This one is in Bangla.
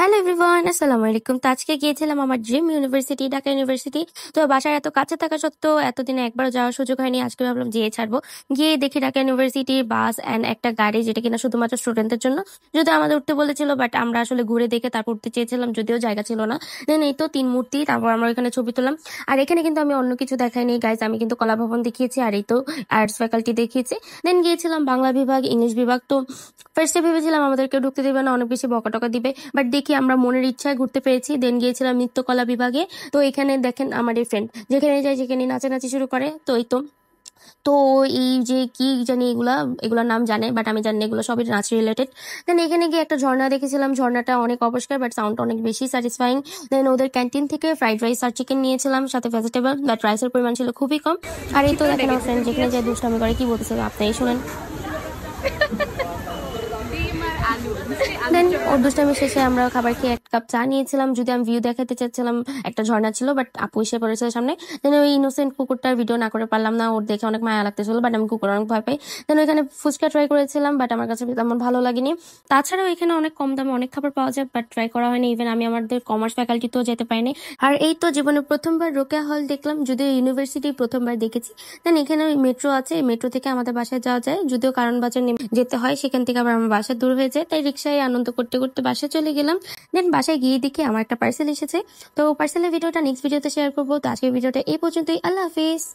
হ্যালো এভরিওয়ান, আসসালামু আলাইকুম। তো আজকে গিয়েছিলাম আমার ড্রিম ইউনিভার্সিটি, ঢাকা ইউনিভার্সিটি। তো বাসার এত কাছে থাকা সত্ত্বেও এতদিনে একবারও যাওয়ার সুযোগ হয়নি। আজকে ভাবলাম যেয়ে ছাড়বো। গিয়ে দেখি ঢাকা ইউনিভার্সিটির বাস অ্যান্ড একটা গাড়ি, যেটা কিনা শুধুমাত্র স্টুডেন্টদের জন্য। যদিও আমাদের উঠতে বলেছিল, বাট আমরা আসলে ঘুরে দেখে তারপর উঠতে চেয়েছিলাম, যদিও জায়গা ছিল না। দেন এই তো 3 মূর্তি, তারপর আমরা এখানে ছবি তুললাম। আর এখানে কিন্তু আমি অন্য কিছু দেখাইনি গাইজ, আমি কিন্তু কলা ভবন দেখিয়েছি, আর এই তো আর্টস ফ্যাকাল্টি দেখিয়েছি। দেন গিয়েছিলাম বাংলা বিভাগ, ইংলিশ বিভাগ। তো ফার্স্টে ভেবেছিলাম আমাদেরকে ঢুকতে দিবে না, অনেক বেশি বকাটকা দিবে, বাট দেখি আমরা মনের ইচ্ছায় ঘুরতে পেরেছি। দেন গিয়েছিলাম নৃত্যকলা বিভাগে। তো এখানে দেখেন আমার এই ফ্রেন্ড যেখানে যায় সেখানে নাচানাচি শুরু করে। তো এই তো তো এই যে কি জানি এগুলার নাম জানে, বাট আমি জানি না, এগুলো সবই নাচ রিলেটেড। দেন এখানে গিয়ে একটা ঝর্ণা দেখেছিলাম, ঝর্ণাটা অনেক অপরিষ্কার, বাট সাউন্ড অনেক বেশি স্যাটিসফাইং। দেন ওদের ক্যান্টিন থেকে ফ্রাইড রাইস আর চিকেন নিয়েছিলাম, সাথে ভেজিটেবল, বাট রাইসের পরিমাণ ছিল খুবই কম। আর এই তো দেখেন আমার ফ্রেন্ড যেখানে যায় দুষ্টামি করে, কি বলতেছে আপনারাই শুনেন। দেন ওর দুষ্টামি শেষে আমরা খাবার খেয়ে 1 কাপ চা নিয়েছিলাম। যদি আমি ভিউ দেখাতে চাচ্ছিলাম, একটা ঝর্ণা ছিল, বাট আপু এসে পড়েছিল সামনে। দেন ওই ইনোসেন্ট কুকুরটার ভিডিও না করে পারলাম না, ওর দেখে অনেক মায়া লাগতেছিল, বাট আমি কুকুর অনেক ভয় পাই। দেন ওইখানে ফুচকা ট্রাই করেছিলাম, বাট আমার কাছে তেমন ভালো লাগেনি। তাছাড়াও এখানে অনেক কম দামে অনেক খাবার পাওয়া যায়, বাট ট্রাই করা হয়নি। ইভেন আমি আমাদের কমার্স ফ্যাকাল্টিতেও যেতে পারিনি। আর এই তো জীবনে প্রথমবার রোকেয়া হল দেখলাম, যদিও ইউনিভার্সিটি প্রথমবার দেখেছি। দেন এখানে মেট্রো আছে, মেট্রো থেকে আমাদের বাসায় যাওয়া যায়, যদিও কারণ বাজার যেতে হয়, সেখান থেকে আবার আমার বাসা দূর হয়ে যায়, তাই রিক্সায় আনন্দ করতে করতে বাসায় চলে গেলাম। দেন বাসায় গিয়ে দেখি আমার একটা পার্সেল এসেছে। তো পার্সেলের ভিডিওটা নেক্সট ভিডিওতে শেয়ার করবো। তো আজকের ভিডিওটা এই পর্যন্তই। আল্লাহ হাফিজ।